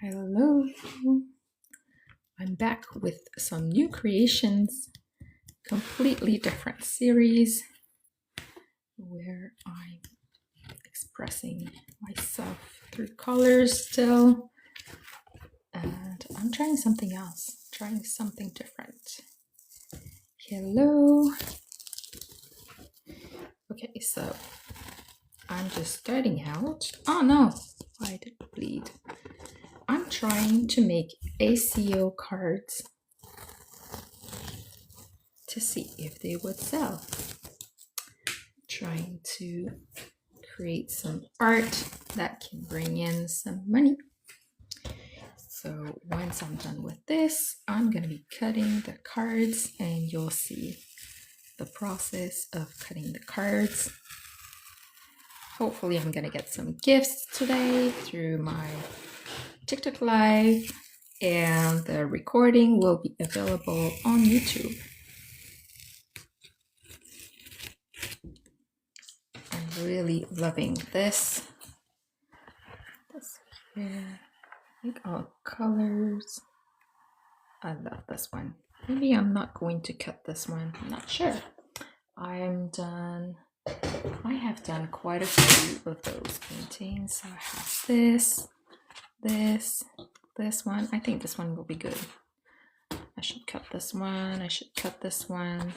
Hello, I'm back with some new creations, completely different series where I'm expressing myself through colors still, and I'm trying something else, trying something different. Hello. Okay, so I'm just starting out. Oh no, I did bleed. I'm trying to make ACEO cards to see if they would sell. Trying to create some art that can bring in some money. So once I'm done with this, I'm going to be cutting the cards and you'll see the process of cutting the cards. Hopefully I'm going to get some gifts today through my TikTok live, and the recording will be available on YouTube. I'm really loving this. This here, like all colors. I love this one. Maybe I'm not going to cut this one. I'm not sure. I have done quite a few of those paintings. So I have this one. I think this one will be good. I should cut this one. I should cut this one.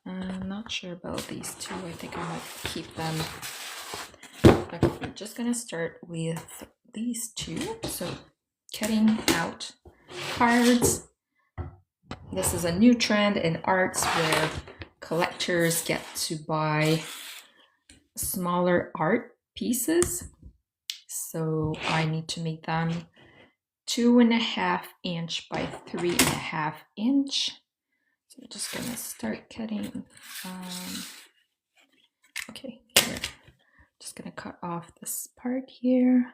I'm not sure about these two. I think I might keep them. Okay, I'm just gonna start with these two. So cutting out cards. This is a new trend in arts where collectors get to buy smaller art pieces. So I need to make them 2.5 inch by 3.5 inch. So I'm just gonna start cutting. Okay, here. Just gonna cut off this part here,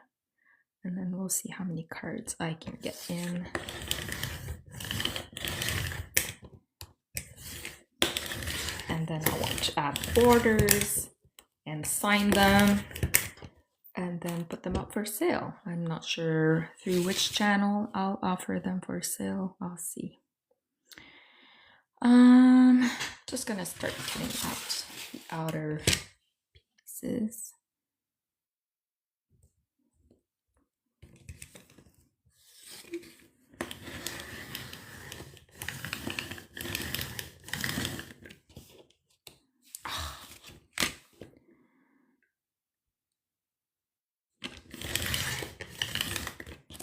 and then we'll see how many cards I can get in. And then I want to add borders and sign them and then put them up for sale. I'm not sure through which channel I'll offer them for sale. I'll see. Just gonna start cutting out the outer pieces.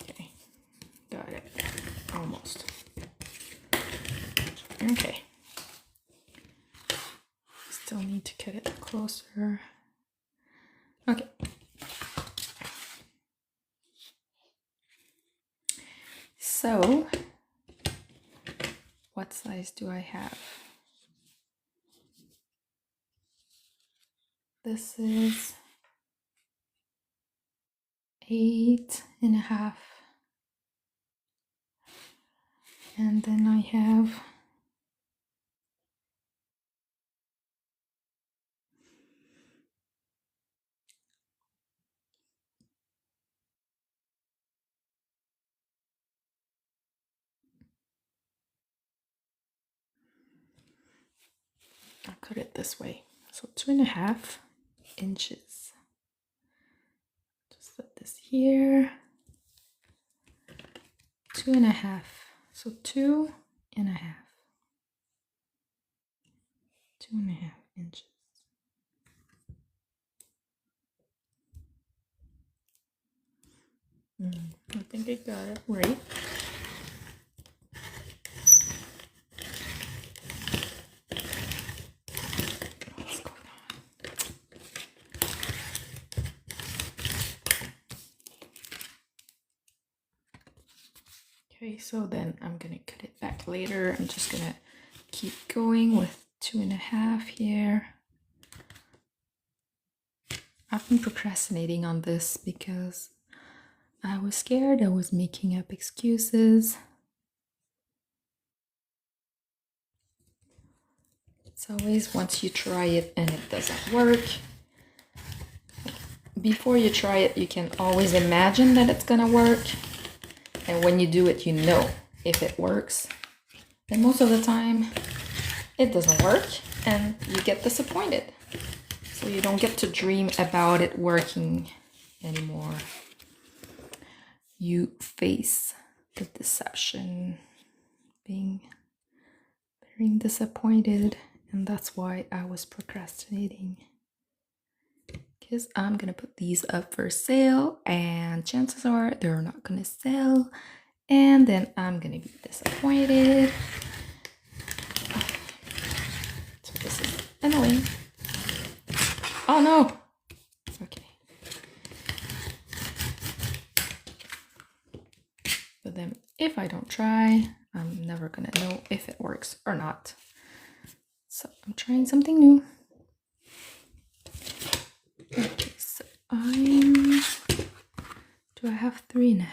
Okay, got it. Almost. Okay. Still need to cut it closer. Okay. So, what size do I have? This is 8.5. And then I have I'll cut it this way. So 2.5 inches. Just put this here. 2.5. So 2.5. 2.5 inches. I think I got it right. What's going on? Okay, so then I'm gonna cut it back later. I'm just gonna keep going with 2.5 here. I've been procrastinating on this because I was scared. I was making up excuses. It's always once you try it and it doesn't work. Before you try it, you can always imagine that it's gonna work. And when you do it, you know if it works. And most of the time, it doesn't work and you get disappointed. So you don't get to dream about it working anymore. You face the deception, being very disappointed, and that's why I was procrastinating. Because I'm gonna put these up for sale and chances are they're not gonna sell, and then I'm gonna be disappointed. So this is annoying. Oh no! Okay. But then if I don't try, I'm never gonna know if it works or not. So I'm trying something new. Okay, so do I have 3.5?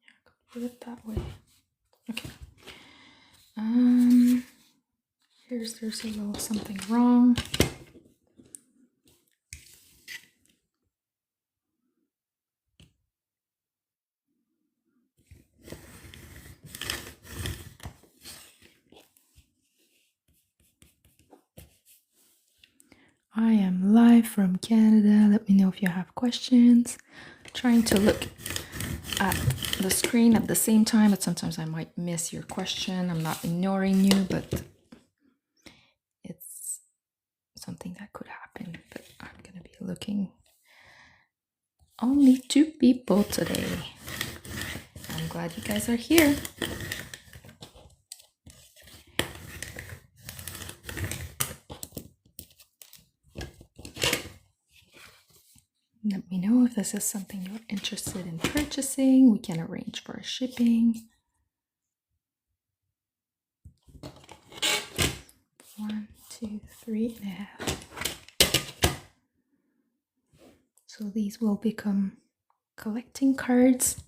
Yeah, I could put it that way. Okay. There's a little something wrong. I am live from Canada. Let me know if you have questions. I'm trying to look at the screen at the same time, but sometimes I might miss your question. I'm not ignoring you, but it's something that could happen. But I'm gonna be looking. Only 2 people today. I'm glad you guys are here. Let me know if this is something you're interested in purchasing. We can arrange for shipping. 1, 2, 3.5. So these will become collecting cards.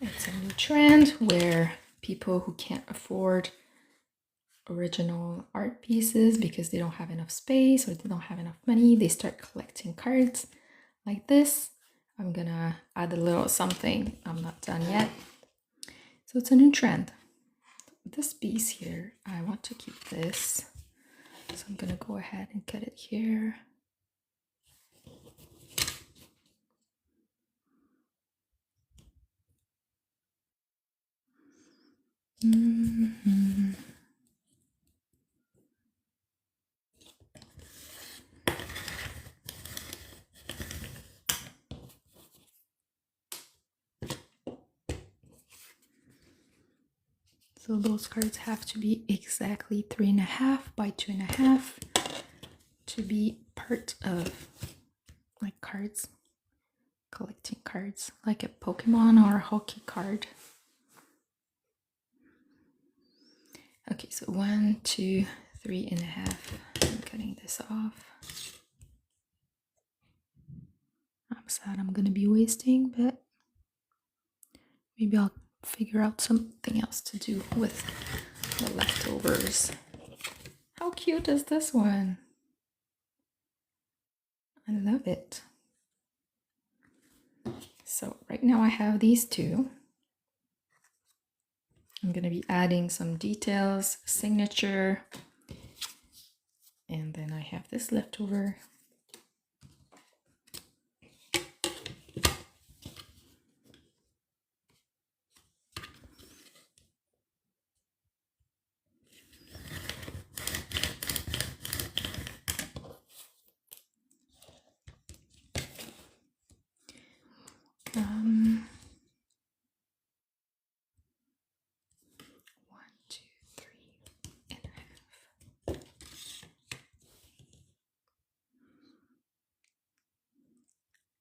It's a new trend where people who can't afford original art pieces because they don't have enough space or they don't have enough money, they start collecting cards like this. I'm gonna add a little something. I'm not done yet. So it's a new trend. This piece here, I want to keep this. So I'm gonna go ahead and cut it here. So those cards have to be exactly 3.5 by 2.5 to be part of like cards, collecting cards, like a Pokemon or a hockey card. Okay, so 1, 2, 3.5. I'm cutting this off. I'm sad I'm gonna be wasting, but maybe I'll figure out something else to do with the leftovers. How cute is this one? I love it. So right now I have these 2. I'm going to be adding some details, signature, and then I have this leftover.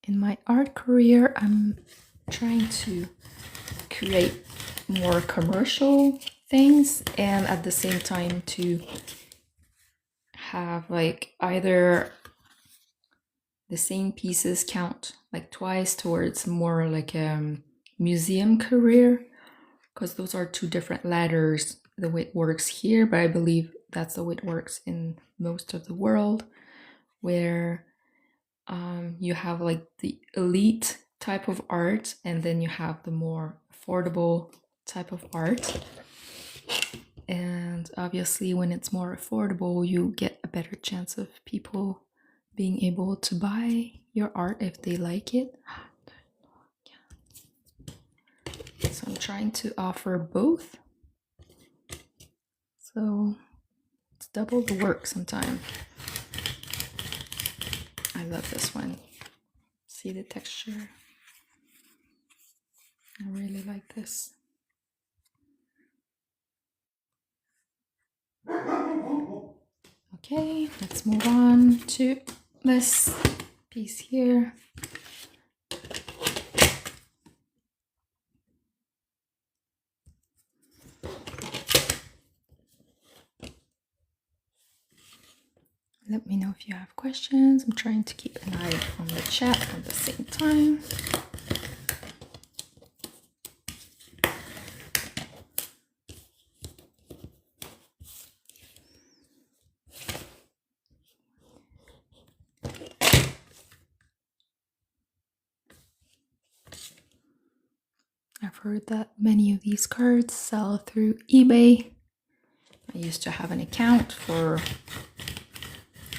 In my art career, I'm trying to create more commercial things and at the same time to have like either the same pieces count like twice towards more like a museum career, because those are 2 different ladders the way it works here, but I believe that's the way it works in most of the world, where you have like the elite type of art, and then you have the more affordable type of art. And obviously when it's more affordable, you get a better chance of people being able to buy your art if they like it. So I'm trying to offer both, so it's double the work sometimes. I love this one. See the texture? I really like this. Okay, let's move on to this piece here. Let me know if you have questions. I'm trying to keep an eye on the chat at the same time. I've heard that many of these cards sell through eBay. I used to have an account for,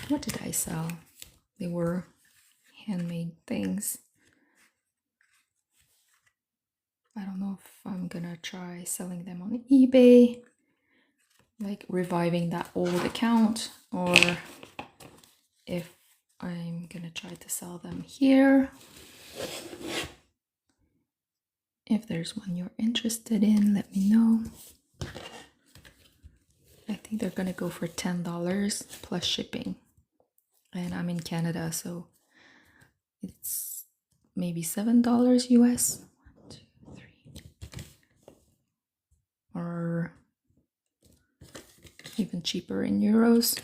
what did I sell? They were handmade things. I don't know if I'm gonna try selling them on eBay, like reviving that old account, or if I'm gonna try to sell them here. If there's one you're interested in, let me know. I think they're gonna go for $10 plus shipping. And I'm in Canada, so it's maybe $7 US. 1, 2, 3. Or even cheaper in euros.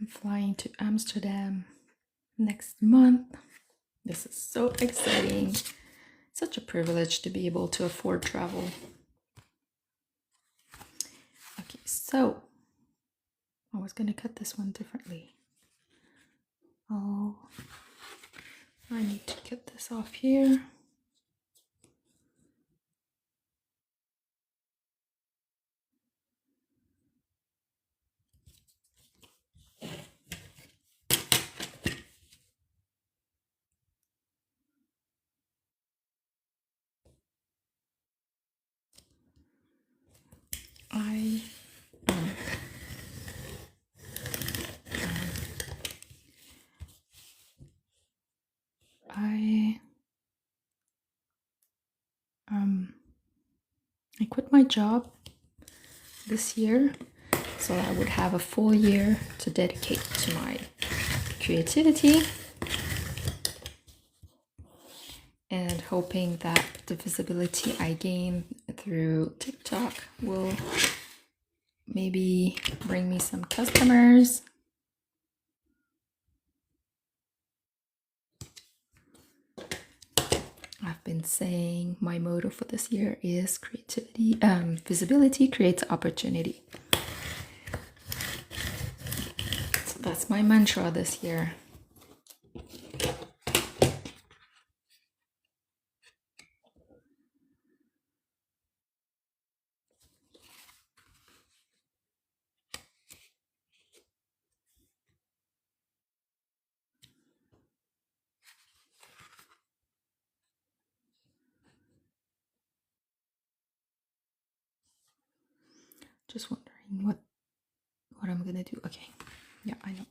I'm flying to Amsterdam next month. This is so exciting. Such a privilege to be able to afford travel. Okay, so I was going to cut this one differently. Oh, I need to cut this off here. I quit my job this year, so I would have a full year to dedicate to my creativity, and hoping that the visibility I gain through TikTok will maybe bring me some customers. I've been saying my motto for this year is creativity, visibility creates opportunity. So that's my mantra this year. Just wondering what I'm gonna do. Okay, yeah, I know.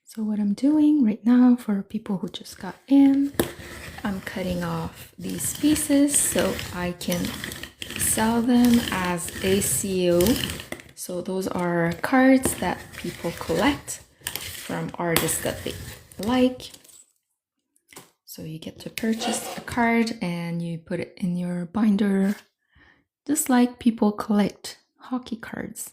So what I'm doing right now, for people who just got in, I'm cutting off these pieces so I can sell them as ACEO. So those are cards that people collect from artists that they like. So you get to purchase a card and you put it in your binder, just like people collect hockey cards.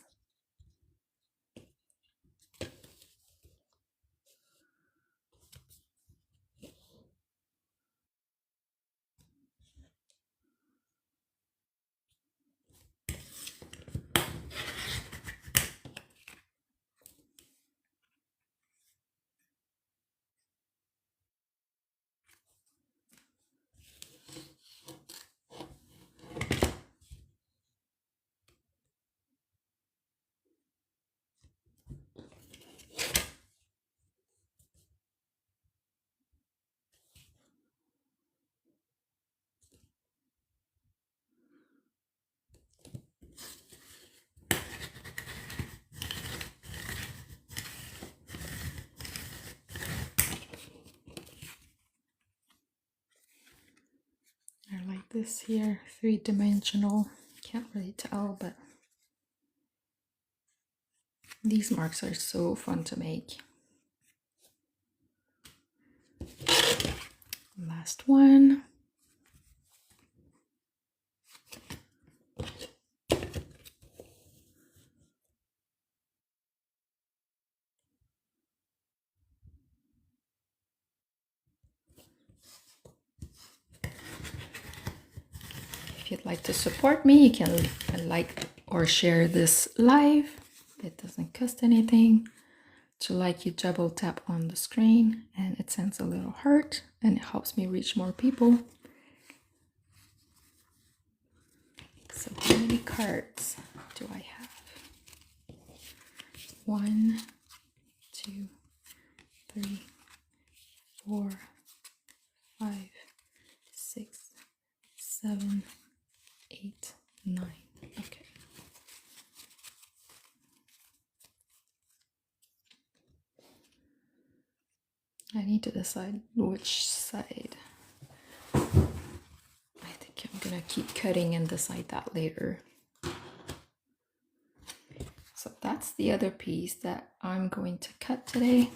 I like this here, 3-dimensional. Can't really tell, but these marks are so fun to make. Last one. If you'd like to support me, you can like or share this live. It doesn't cost anything. To like, you double tap on the screen and it sends a little heart and it helps me reach more people. So how many cards do I have? 1, 2, 3, 4, 5, 6, 7, 8, 9. Okay. I need to decide which side. I think I'm gonna keep cutting and decide that later. So that's the other piece that I'm going to cut today.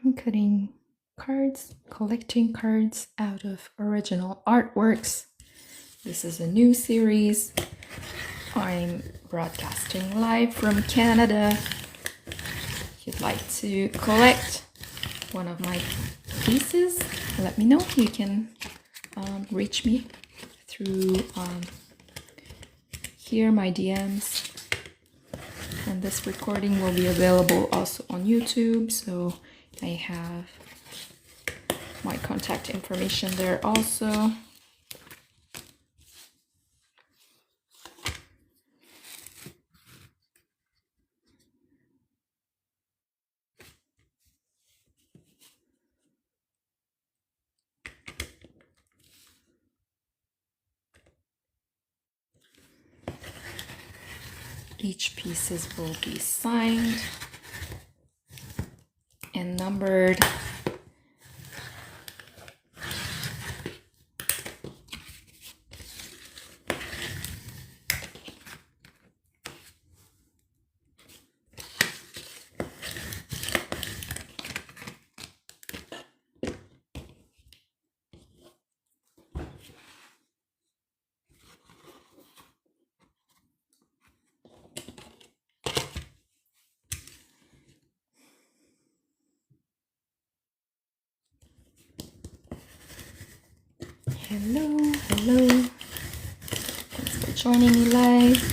I'm cutting cards, collecting cards out of original artworks. This is a new series. I'm broadcasting live from Canada. If you'd like to collect one of my pieces, let me know. You can reach me through here, my DMs. And this recording will be available also on YouTube, so I have my contact information there also. Each pieces will be signed and numbered. Hello, hello. Thanks for joining me live.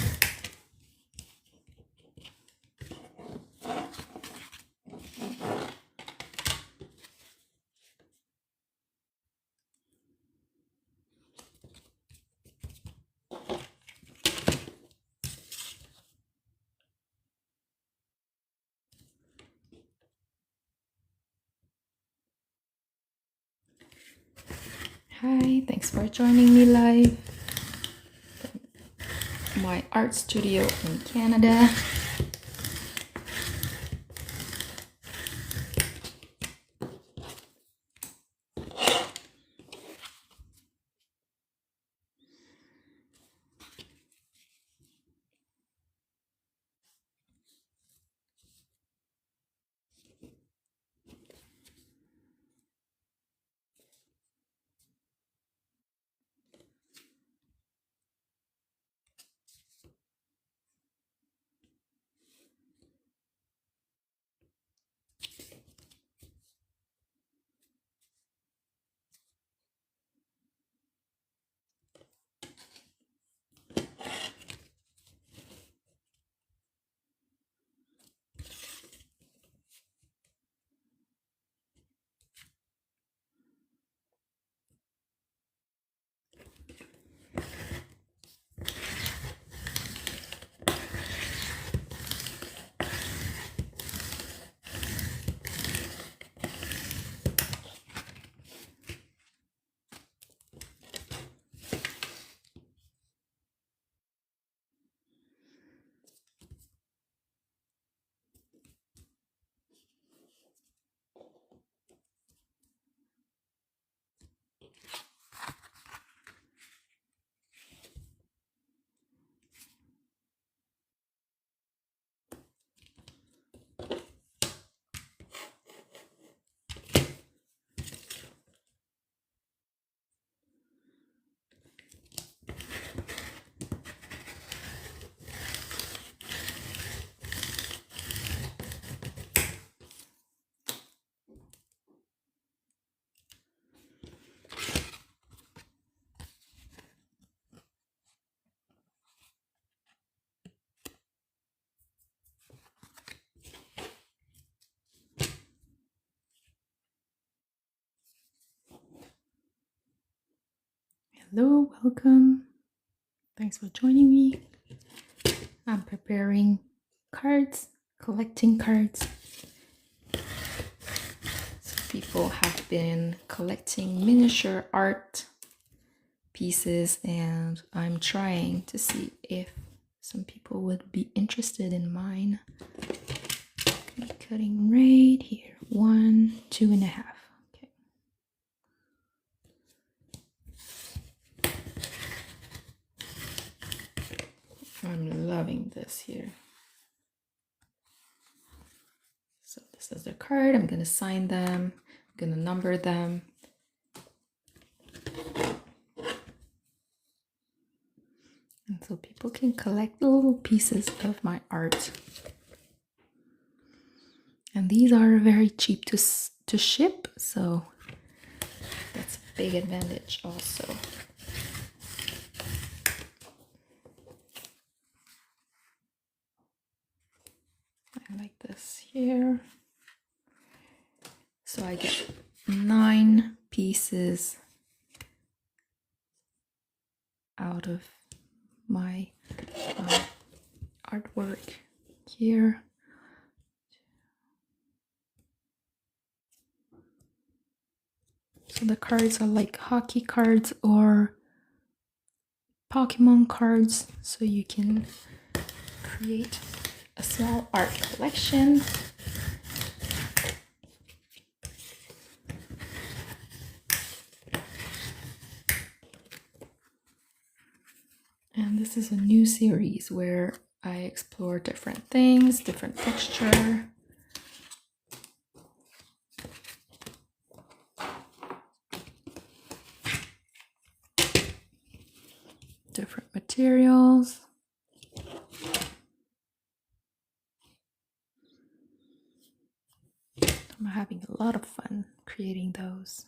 Hi, thanks for joining me live. My art studio in Canada. Hello, welcome. Thanks for joining me. I'm preparing cards, collecting cards. So people have been collecting miniature art pieces, and I'm trying to see if some people would be interested in mine. I'm cutting right here, 1, 2.5. Okay. I'm loving this here. So this is the card. I'm gonna sign them. I'm gonna number them. And so people can collect little pieces of my art. And these are very cheap to ship, so that's a big advantage also. I like this here. So I get 9 pieces out of my artwork here. So the cards are like hockey cards or Pokemon cards, so you can create a small art collection. And this is a new series where I explore different things, different texture. Different materials. I'm having a lot of fun creating those.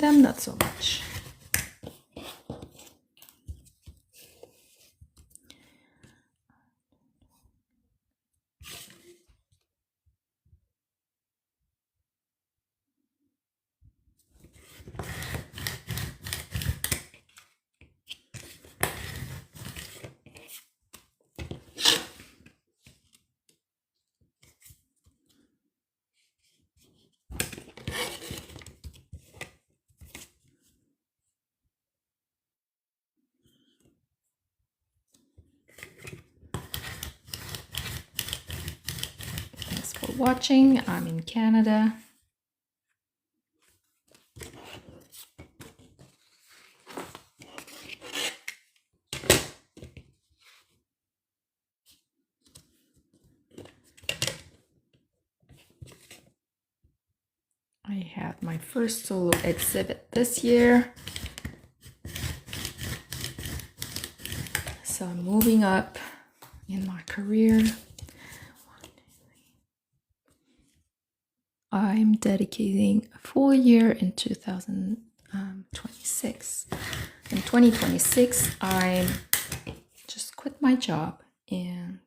them, not so much. Thanks for watching. I'm in Canada. I had my first solo exhibit this year. So I'm moving up in my career. I'm dedicating a full year in 2026. In 2026, I just quit my job and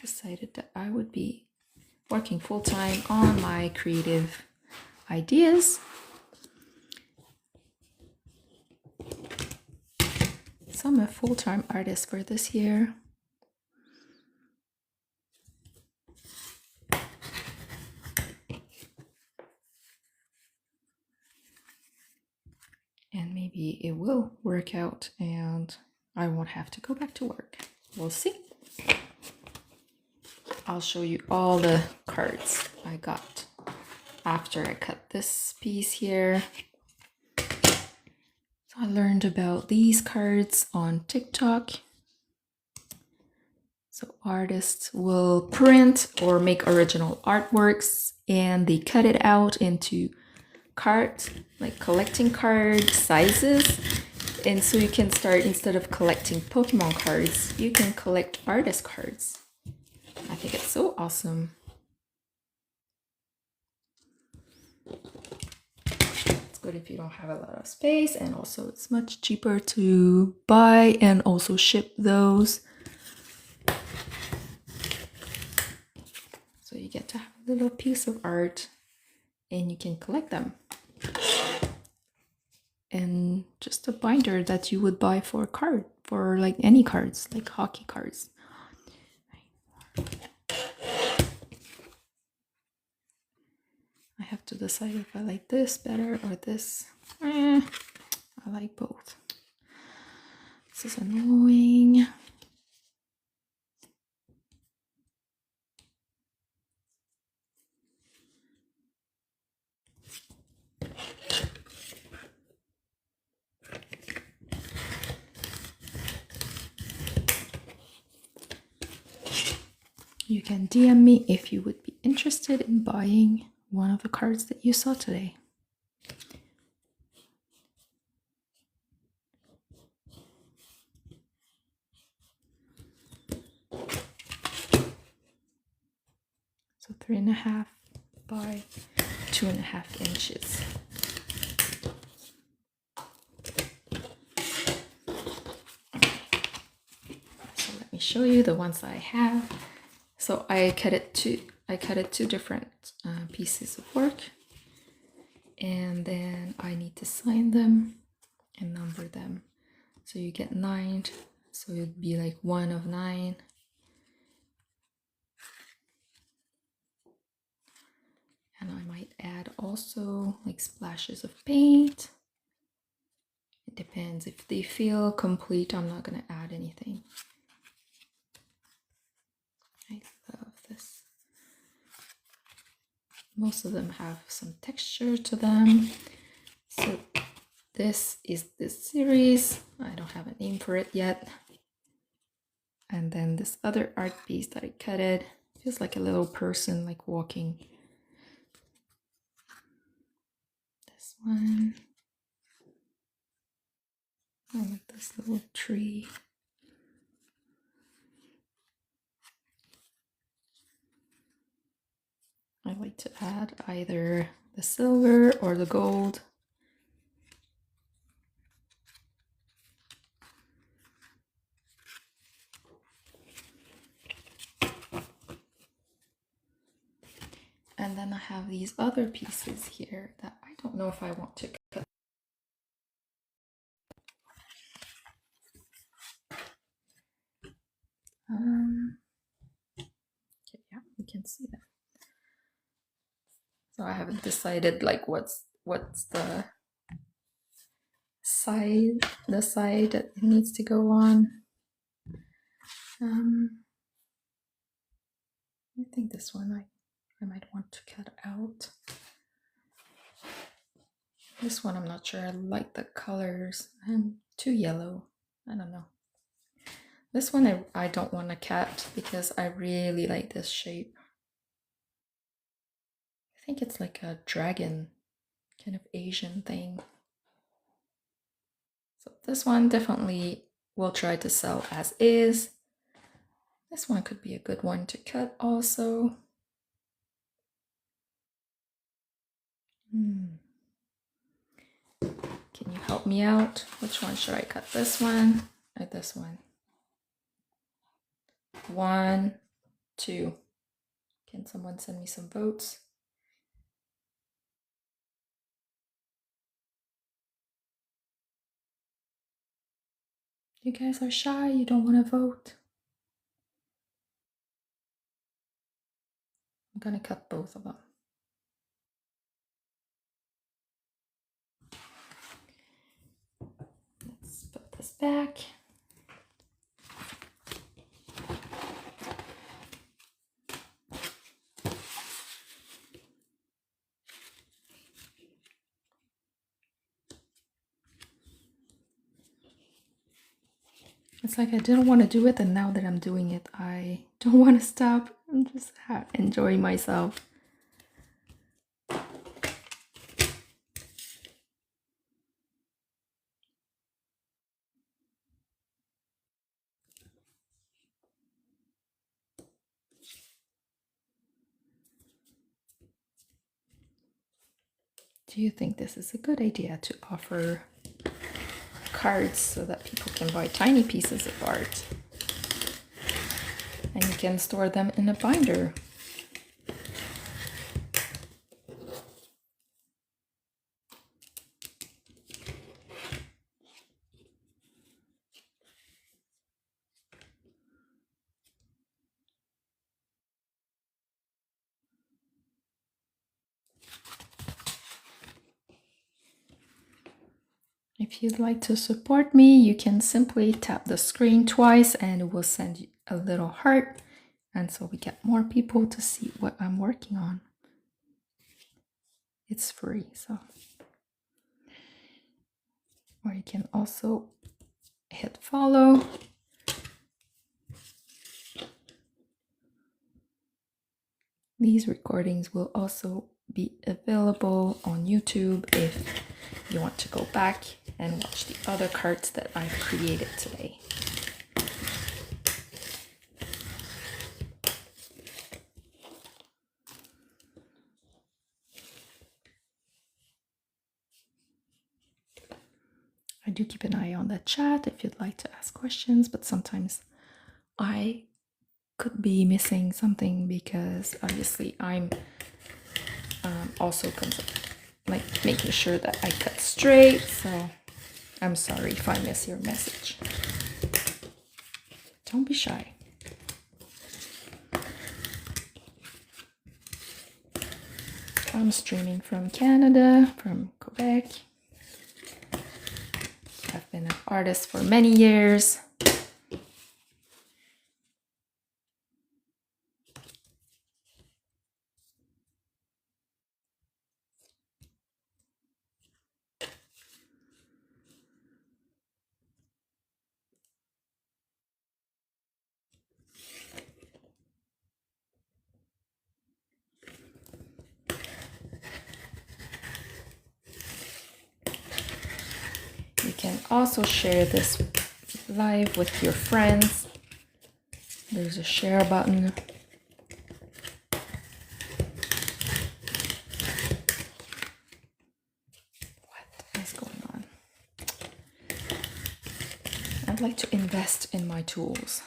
decided that I would be working full-time on my creative ideas. So I'm a full-time artist for this year. And maybe it will work out and I won't have to go back to work. We'll see. I'll show you all the cards I got after I cut this piece here. So I learned about these cards on TikTok. So artists will print or make original artworks and they cut it out into cards, like collecting card sizes. And so you can start, instead of collecting Pokemon cards, you can collect artist cards. I think it's so awesome. It's good if you don't have a lot of space, and also it's much cheaper to buy and also ship those. So you get to have a little piece of art and you can collect them. And just a binder that you would buy for a card, for like any cards, like hockey cards. I have to decide if I like this better or this. I like both. This is annoying. You can DM me if you would be interested in buying one of the cards that you saw today. So 3.5 by 2.5 inches. So let me show you the ones I have. So I cut it two different pieces of work, and then I need to sign them and number them. So you get 9, so it'd be like 1 of 9. And I might add also like splashes of paint. It depends. If they feel complete, I'm not gonna add anything. I love this. Most of them have some texture to them. So this is this series. I don't have a name for it yet. And then this other art piece that I cutted feels like a little person like walking. This one. I like this little tree. I like to add either the silver or the gold. And then I have these other pieces here that I don't know if I want to cut. Okay, yeah, you can see that. So I haven't decided like what's the side that it needs to go on. I think this one I might want to cut out. This one I'm not sure. I like the colors. I'm too yellow. I don't know. This one I don't want to cut because I really like this shape. I think it's like a dragon kind of Asian thing. So this one definitely will try to sell as is. This one could be a good one to cut also. Can you help me out? Which one should I cut? This one or this one? 1, 2. Can someone send me some votes? You guys are shy, you don't want to vote? I'm gonna cut both of them. Let's put this back. It's like I didn't want to do it, and now that I'm doing it, I don't want to stop. I'm just enjoying myself. Do you think this is a good idea to offer cards so that people can buy tiny pieces of art? And you can store them in a binder. If you'd like to support me, you can simply tap the screen twice and it will send you a little heart. And so we get more people to see what I'm working on. It's free, so. Or you can also hit follow. These recordings will also be available on YouTube if you want to go back and watch the other cards that I've created today. I do keep an eye on the chat if you'd like to ask questions, but sometimes I could be missing something because obviously I'm also like making sure that I cut straight, so I'm sorry if I miss your message. Don't be shy. I'm streaming from Canada, from Quebec. I've been an artist for many years. You can also share this live with your friends. There's a share button. What is going on? I'd like to invest in my tools.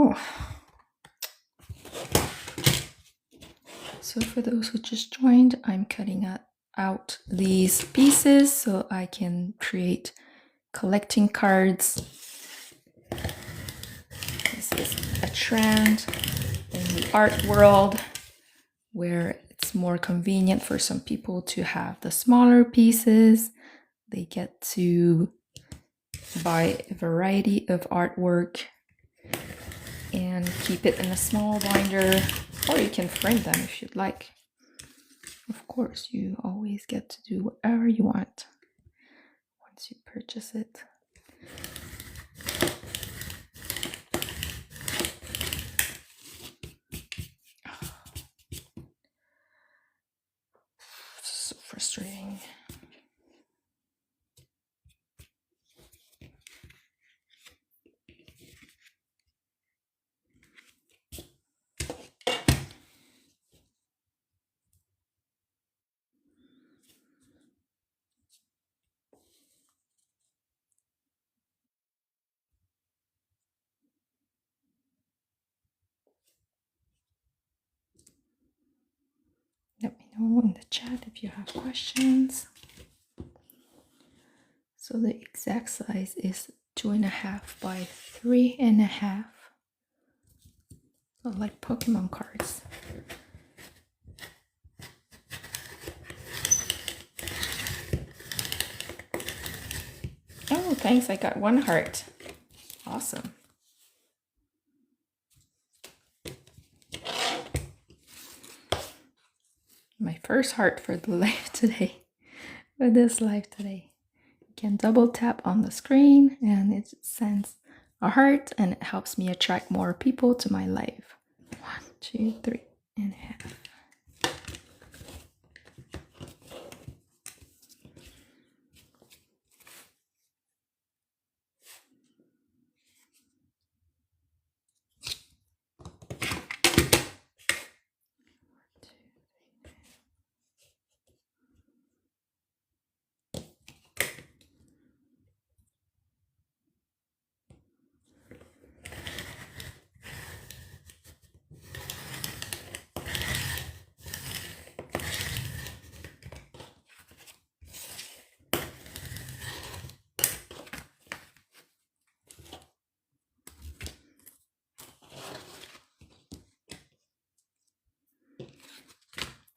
Oh. So for those who just joined, I'm cutting out these pieces so I can create collecting cards. This is a trend in the art world where it's more convenient for some people to have the smaller pieces. They get to buy a variety of artwork and keep it in a small binder, or you can frame them if you'd like. Of course, you always get to do whatever you want once you purchase it. So frustrating. Let me know in the chat if you have questions. So the exact size is 2.5 by 3.5. So like Pokemon cards. Oh, thanks. I got 1 heart. Awesome. My first heart for the live today. For this live today. You can double tap on the screen and it sends a heart and it helps me attract more people to my live. 1, 2, 3.5.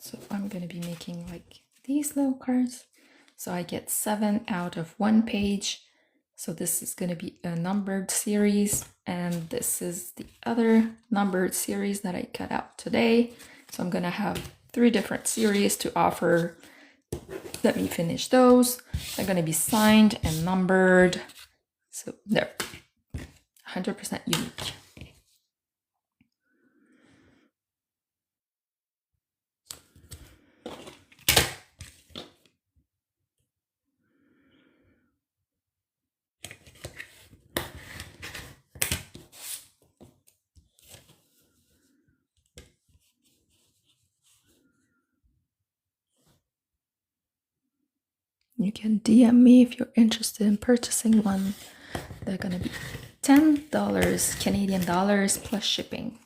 So I'm going to be making like these little cards. So I get 7 out of 1 page. So this is going to be a numbered series. And this is the other numbered series that I cut out today. So I'm going to have 3 different series to offer. Let me finish those. They're going to be signed and numbered. So they're 100% unique. You can DM me if you're interested in purchasing one. They're going to be $10 Canadian dollars plus shipping.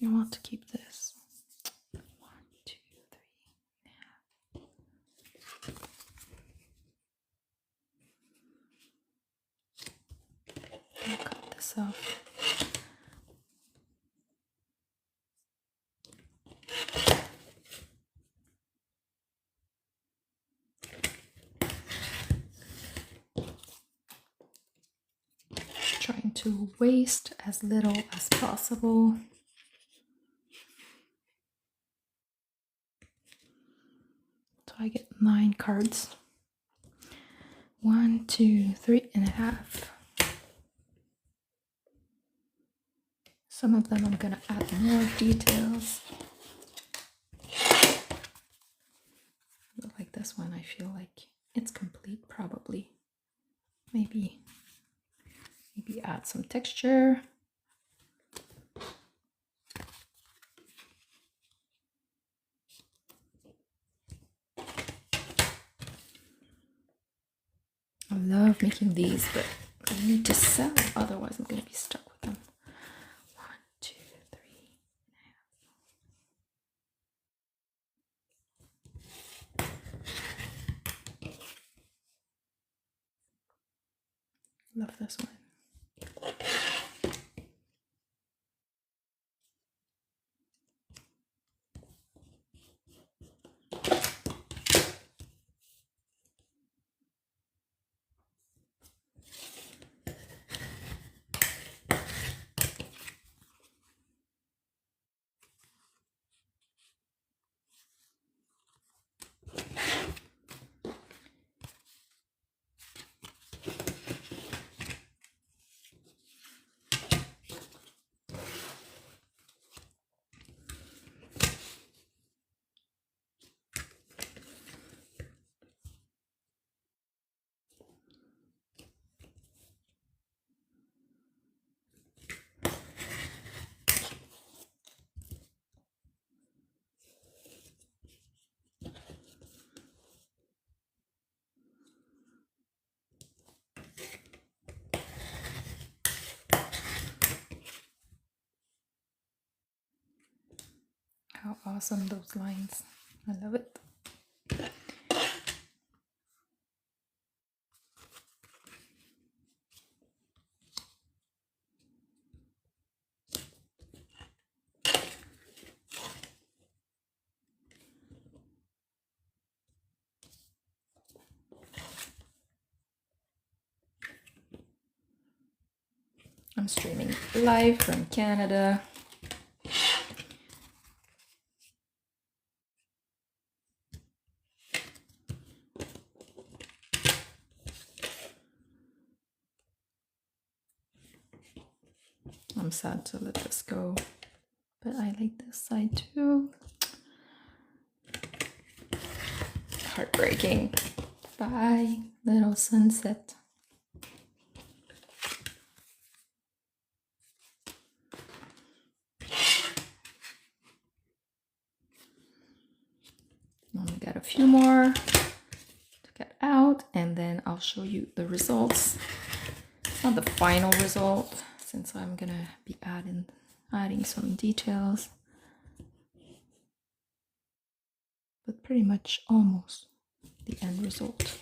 I want to keep this. 1, 2, 3. I'll cut this off. Trying to waste as little as possible. So I get 9 cards. 1, 2, 3.5. Some of them I'm gonna add more details. Like this one, I feel like it's complete probably. Maybe add some texture. I love making these, but I need to sell, otherwise I'm going to be stuck with them. 1, 2, 3. Love this one. How awesome those lines. I love it. I'm streaming live from Canada. I'm sad to let this go, but I like this side too. Heartbreaking. Bye, little sunset. Only got a few more to get out, and then I'll show you the results. It's not the final result, since I'm gonna be adding some details, but pretty much almost the end result.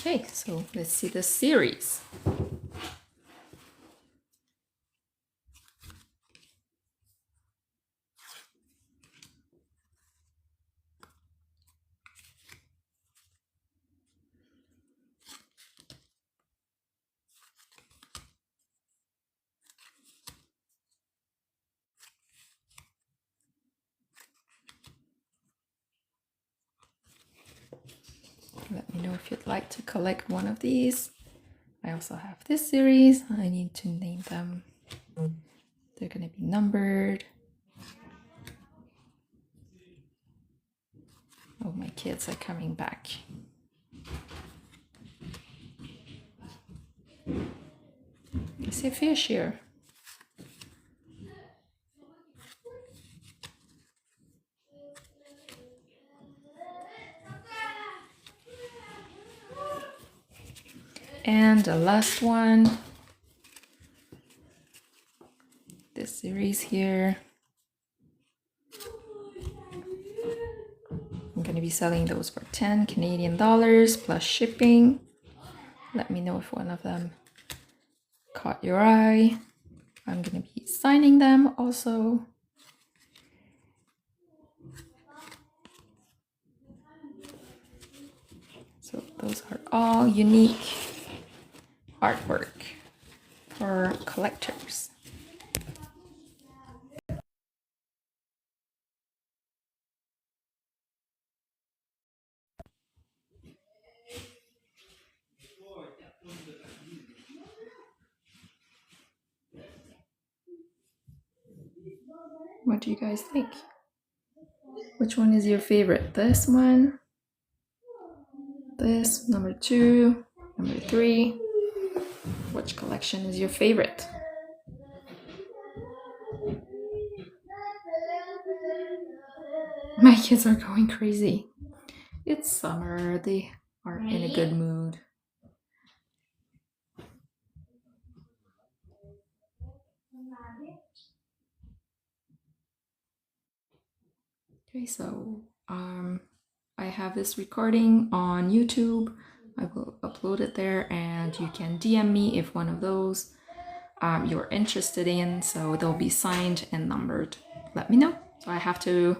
Okay, so let's see the series. Let me know if you'd like to collect one of these. I also have this series. I need to name them. They're going to be numbered. Oh, my kids are coming back. I see a fish here. And the last one, this series here. I'm going to be selling those for 10 Canadian dollars plus shipping. Let me know if one of them caught your eye. I'm going to be signing them also. Those are all unique artwork for collectors. What do you guys think? Which one is your favorite? This one? This? Number 2? Number 3? Which collection is your favorite? My kids are going crazy. It's summer. They are in a good mood. Okay, so I have this recording on YouTube. I will upload it there, and you can DM me if one of those you're interested in. So they'll be signed and numbered. Let me know. So I have to